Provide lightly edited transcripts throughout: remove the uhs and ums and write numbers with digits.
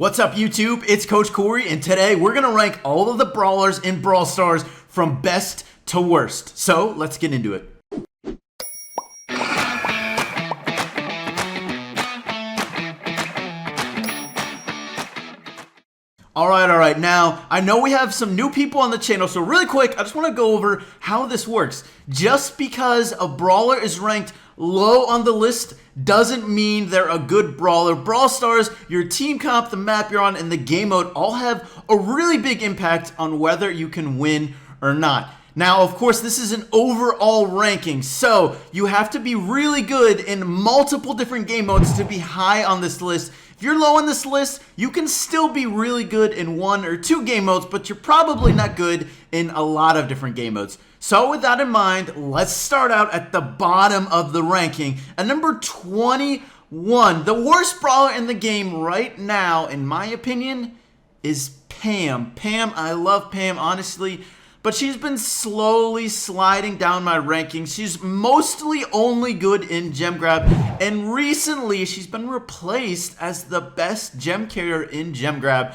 What's up, YouTube? It's Coach Cory, and today we're going to rank all of the brawlers in Brawl Stars from best to worst. So, let's get into it. All right. Now, I know we have some new people on the channel, so really quick, I just want to go over how this works. Just because a brawler is ranked low on the list doesn't mean they're a good brawler. Brawl Stars, your team comp, the map you're on, and the game mode all have a really big impact on whether you can win or not. Now, of course, this is an overall ranking, so you have to be really good in multiple different game modes to be high on this list. If you're low on this list, you can still be really good in one or two game modes, but you're probably not good in a lot of different game modes. So with that in mind, let's start out at the bottom of the ranking. At number 21, the worst brawler in the game right now, in my opinion, is Pam. I love Pam, honestly, but she's been slowly sliding down my rankings. She's mostly only good in gem grab, and recently she's been replaced as the best gem carrier in gem grab.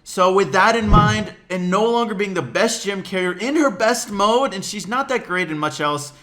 So with that in mind, and no longer being the best gem carrier in her best mode, and she's not that great in much else,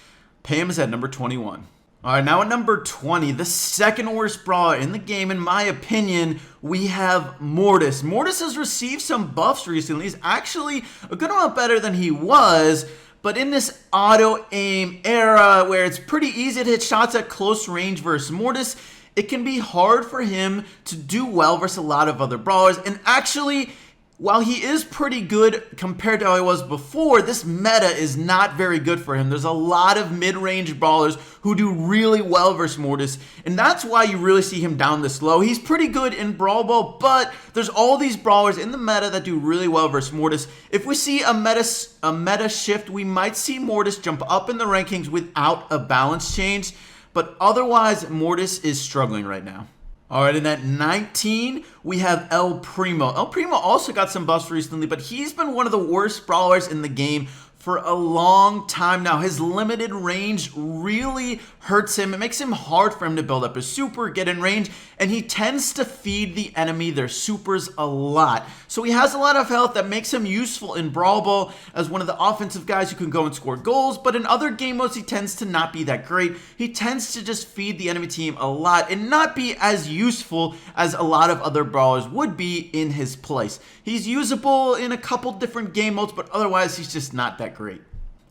Pam is at number 21. Alright, now at number 20, the second worst brawler in the game, in my opinion, we have Mortis. Mortis has received some buffs recently. He's actually a good amount better than he was, but in this auto-aim era where it's pretty easy to hit shots at close range versus Mortis, it can be hard for him to do well versus a lot of other brawlers. And actually, while he is pretty good compared to how he was before, this meta is not very good for him. There's a lot of mid-range brawlers who do really well versus Mortis, and that's why you really see him down this low. He's pretty good in Brawl Ball, but there's all these brawlers in the meta that do really well versus Mortis. If we see a meta shift, we might see Mortis jump up in the rankings without a balance change, but otherwise, Mortis is struggling right now. Alright, and at 19, we have El Primo. El Primo also got some buffs recently, but he's been one of the worst brawlers in the game for a long time now. His limited range really hurts him. It makes him hard for him to build up his super, get in range, and he tends to feed the enemy their supers a lot. So he has a lot of health that makes him useful in Brawl Ball as one of the offensive guys who can go and score goals, but in other game modes, he tends to not be that great. He tends to just feed the enemy team a lot and not be as useful as a lot of other brawlers would be in his place. He's usable in a couple different game modes, but otherwise, he's just not that great.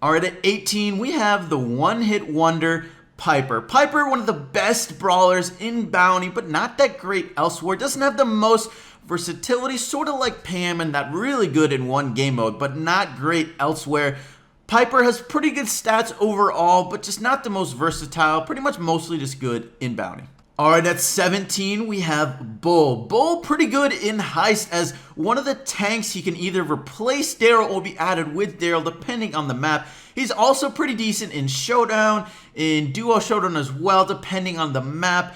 Alright, at 18, we have the one-hit wonder Piper. Piper, one of the best brawlers in Bounty, but not that great elsewhere. Doesn't have the most versatility, sort of like Pam, and that really good in one game mode, but not great elsewhere. Piper has pretty good stats overall, but just not the most versatile, pretty much mostly just good in Bounty. Alright, at 17, we have Bull. Bull pretty good in Heist as one of the tanks. He can either replace Daryl or be added with Daryl depending on the map. He's also pretty decent in Showdown, in Duo Showdown as well, depending on the map.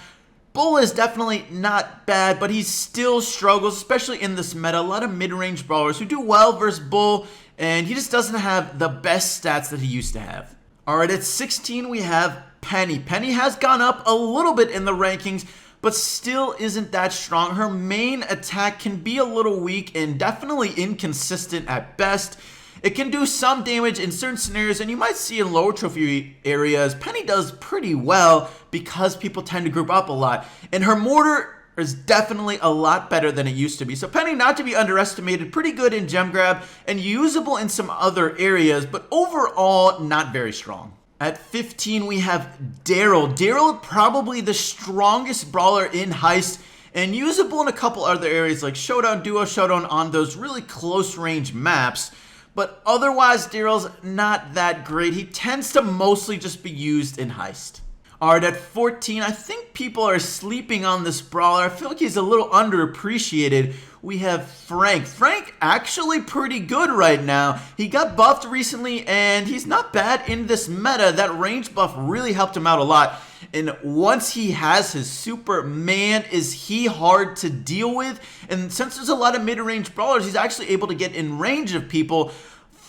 Bull is definitely not bad, but he still struggles, especially in this meta. A lot of mid-range brawlers who do well versus Bull, and he just doesn't have the best stats that he used to have. Alright, at 16, we have Penny. Penny has gone up a little bit in the rankings, but still isn't that strong. Her main attack can be a little weak and definitely inconsistent at best. It can do some damage in certain scenarios, and you might see in lower trophy areas, Penny does pretty well because people tend to group up a lot. And her mortar is definitely a lot better than it used to be. So Penny, not to be underestimated, pretty good in gem grab and usable in some other areas, but overall not very strong. At 15, we have Daryl. Daryl, probably the strongest brawler in Heist and usable in a couple other areas like Showdown, Duo Showdown on those really close range maps. But otherwise, Daryl's not that great. He tends to mostly just be used in Heist. Alright, at 14, I think people are sleeping on this brawler. I feel like he's a little underappreciated. We have Frank. Frank actually pretty good right now. He got buffed recently, and he's not bad in this meta. That range buff really helped him out a lot. And once he has his super, man, is he hard to deal with. And since there's a lot of mid-range brawlers, he's actually able to get in range of people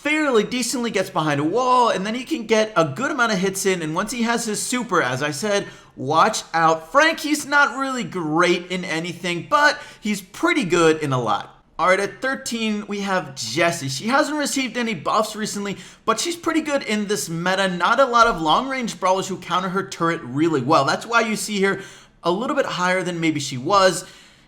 fairly decently gets behind a wall, and then he can get a good amount of hits in. And once he has his super, as I said, watch out. Frank, he's not really great in anything, but he's pretty good in a lot. All right, at 13, we have Jessie. She hasn't received any buffs recently, but she's pretty good in this meta. Not a lot of long-range brawlers who counter her turret really well. That's why you see her a little bit higher than maybe she was.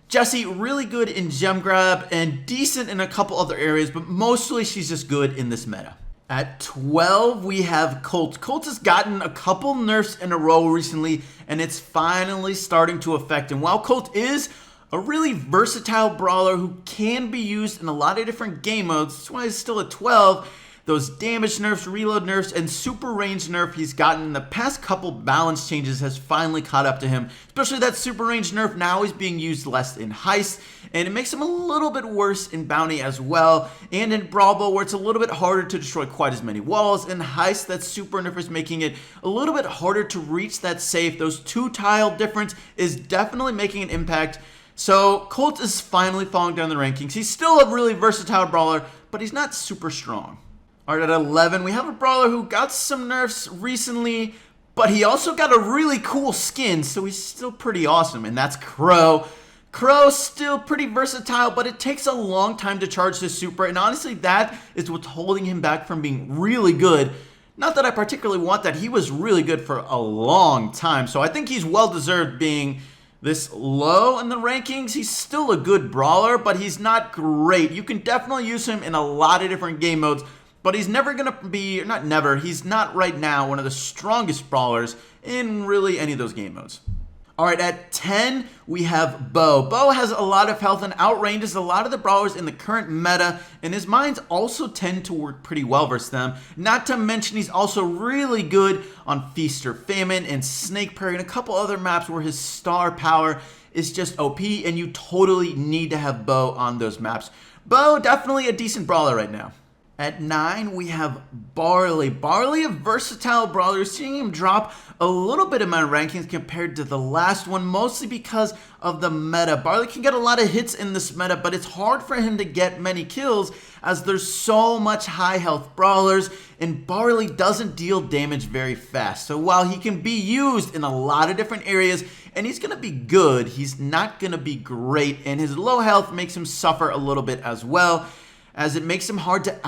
Jessie, really good in gem grab and decent in a couple other areas, but mostly she's just good in this meta. At 12, we have Colt. Colt has gotten a couple nerfs in a row recently, and it's finally starting to affect him. While Colt is a really versatile brawler who can be used in a lot of different game modes, that's why he's still at 12. Those damage nerfs, reload nerfs, and super range nerf he's gotten in the past couple balance changes has finally caught up to him. Especially that super range nerf now is being used less in Heist, and it makes him a little bit worse in Bounty as well, and in Brawl, where it's a little bit harder to destroy quite as many walls. In Heist, that super nerf is making it a little bit harder to reach that safe. Those 2-tile difference is definitely making an impact. So Colt is finally falling down the rankings. He's still a really versatile brawler, but he's not super strong. All right, at 11, we have a brawler who got some nerfs recently, but he also got a really cool skin, so he's still pretty awesome, and that's Crow. Crow's still pretty versatile, but it takes a long time to charge his super, and honestly, that is what's holding him back from being really good. Not that I particularly want that. He was really good for a long time, so I think he's well-deserved being this low in the rankings. He's still a good brawler, but he's not great. You can definitely use him in a lot of different game modes, but he's never going to be, not never, he's not right now one of the strongest brawlers in really any of those game modes. All right, at 10, we have Bo. Bo has a lot of health and outranges a lot of the brawlers in the current meta, and his mines also tend to work pretty well versus them. Not to mention he's also really good on Feast or Famine and Snake Prairie and a couple other maps where his star power is just OP, and you totally need to have Bo on those maps. Bo, definitely a decent brawler right now. At 9, we have Barley. Barley, a versatile brawler. Seeing him drop a little bit in my rankings compared to the last one, mostly because of the meta. Barley can get a lot of hits in this meta, but it's hard for him to get many kills as there's so much high health brawlers, and Barley doesn't deal damage very fast. So while he can be used in a lot of different areas, and he's going to be good, he's not going to be great, and his low health makes him suffer a little bit as well, as it makes him hard to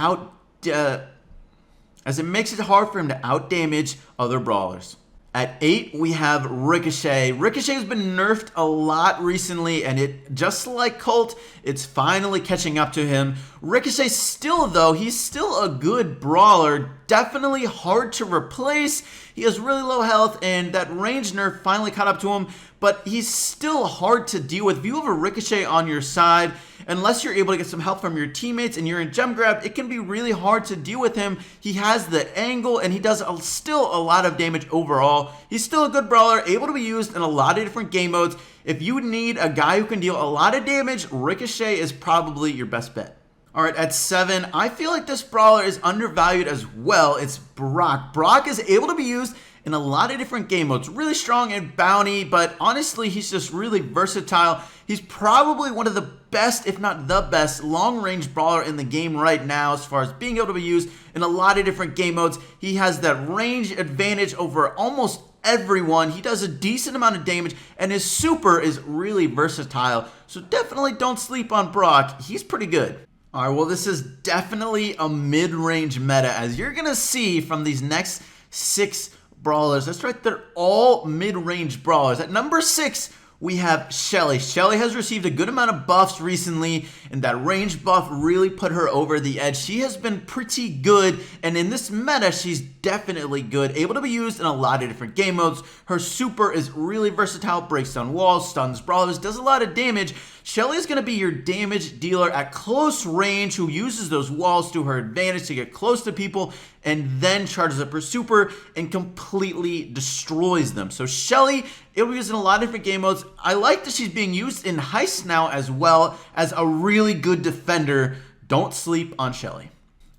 hard for him to out damage other brawlers. At 8, we have Ricochet. Ricochet has been nerfed a lot recently, and it, just like Colt, it's finally catching up to him. Ricochet still, though, he's still a good brawler. Definitely hard to replace. He has really low health, and that range nerf finally caught up to him, but he's still hard to deal with. If you have a Ricochet on your side, unless you're able to get some help from your teammates and you're in gem grab, it can be really hard to deal with him. He has the angle, and he does still a lot of damage overall. He's still a good brawler, able to be used in a lot of different game modes. If you need a guy who can deal a lot of damage, Ricochet is probably your best bet. All right, at 7, I feel like this brawler is undervalued as well. It's Brock. Brock is able to be used in a lot of different game modes. Really strong in Bounty, but honestly, he's just really versatile. He's probably one of the best, if not the best, long-range brawler in the game right now as far as being able to be used in a lot of different game modes. He has that range advantage over almost everyone. He does a decent amount of damage, and his super is really versatile. So definitely don't sleep on Brock. He's pretty good. All right, well, this is definitely a mid-range meta, as you're going to see from these next 6 brawlers. That's right, they're all mid-range brawlers. At number 6, we have Shelly. Shelly has received a good amount of buffs recently, and that range buff really put her over the edge. She has been pretty good, and in this meta, she's definitely good, able to be used in a lot of different game modes. Her super is really versatile, breaks down walls, stuns brawlers, does a lot of damage. Shelly is going to be your damage dealer at close range who uses those walls to her advantage to get close to people and then charges up her super and completely destroys them. So Shelly, it'll be used in a lot of different game modes. I like that she's being used in Heist now as well as a really good defender. Don't sleep on Shelly.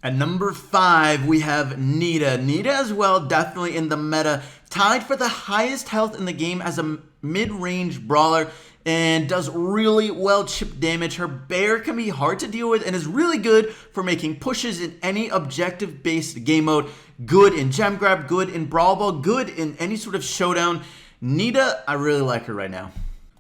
At number 5, we have Nita. Nita as well, definitely in the meta, tied for the highest health in the game as a mid-range brawler and does really well chip damage. Her bear can be hard to deal with and is really good for making pushes in any objective-based game mode. Good in gem grab, good in brawl ball, good in any sort of showdown. Nita, I really like her right now.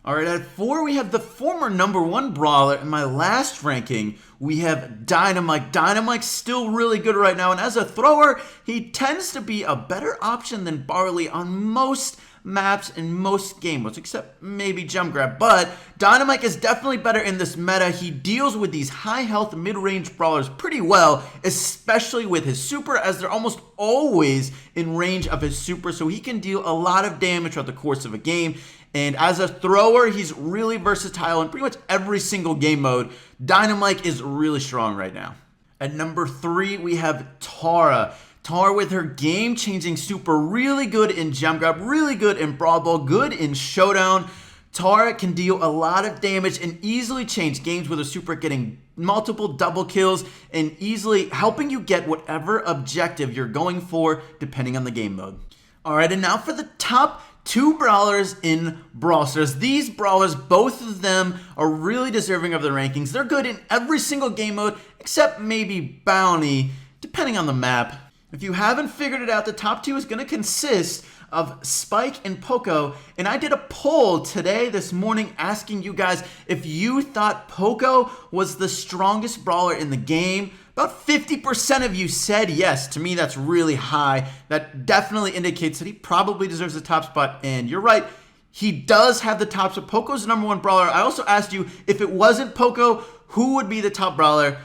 All right, at 4, we have the former #1 brawler. In my last ranking, we have Dynamite. Dynamite's still really good right now, and as a thrower, he tends to be a better option than Barley on most maps in most game modes, except maybe Gem Grab. But Dynamite is definitely better in this meta. He deals with these high health mid-range brawlers pretty well, especially with his super, as they're almost always in range of his super, so he can deal a lot of damage throughout the course of a game. And as a thrower, he's really versatile in pretty much every single game mode. Dynamite is really strong right now. At number 3, we have Tara. Tara with her game-changing super, really good in Gem Grab, really good in Brawl Ball, good in Showdown. Tara can deal a lot of damage and easily change games with her super, getting multiple double kills and easily helping you get whatever objective you're going for depending on the game mode. Alright, and now for the top 2 brawlers in Brawl Stars. These brawlers, both of them are really deserving of the rankings. They're good in every single game mode except maybe Bounty, depending on the map. If you haven't figured it out, the top 2 is going to consist of Spike and Poco, and I did a poll this morning, asking you guys if you thought Poco was the strongest brawler in the game. About 50% of you said yes. To me, that's really high. That definitely indicates that he probably deserves the top spot, and you're right, he does have the top spot. Poco's the #1 brawler. I also asked you, if it wasn't Poco, who would be the top brawler?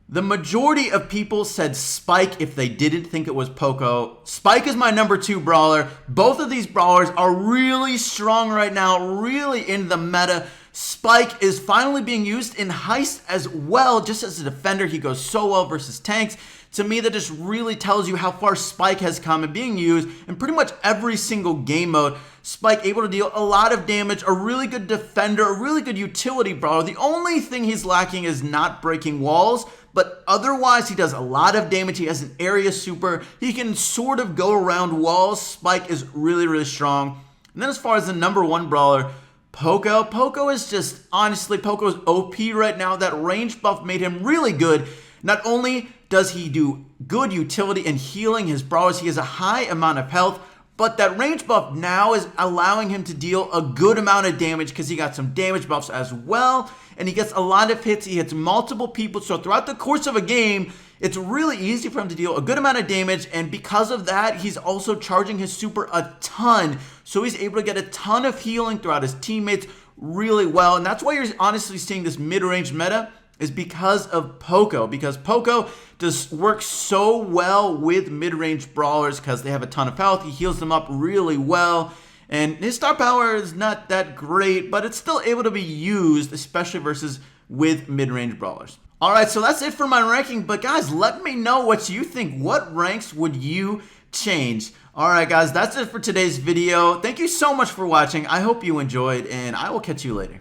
The majority of people said Spike if they didn't think it was Poco. Spike is my #2 brawler. Both of these brawlers are really strong right now, really in the meta. Spike is finally being used in Heist as well. Just as a defender, he goes so well versus tanks. To me, that just really tells you how far Spike has come and being used in pretty much every single game mode. Spike able to deal a lot of damage, a really good defender, a really good utility brawler. The only thing he's lacking is not breaking walls, but otherwise he does a lot of damage. He has an area super. He can sort of go around walls. Spike is really, really strong. And then as far as the #1 brawler, Poco. Poco is just, honestly, Poco's OP right now. That range buff made him really good. Not only does he do good utility and healing his brawlers, he has a high amount of health, but that range buff now is allowing him to deal a good amount of damage because he got some damage buffs as well, and he gets a lot of hits. He hits multiple people, so throughout the course of a game, it's really easy for him to deal a good amount of damage, and because of that, he's also charging his super a ton, so he's able to get a ton of healing throughout his teammates really well, and that's why you're honestly seeing this mid-range meta is because of Poco, because Poco does work so well with mid-range brawlers because they have a ton of health. He heals them up really well, and his star power is not that great, but it's still able to be used, especially versus with mid-range brawlers. Alright, so that's it for my ranking, but guys, let me know what you think. What ranks would you change? Alright guys, that's it for today's video. Thank you so much for watching. I hope you enjoyed, and I will catch you later.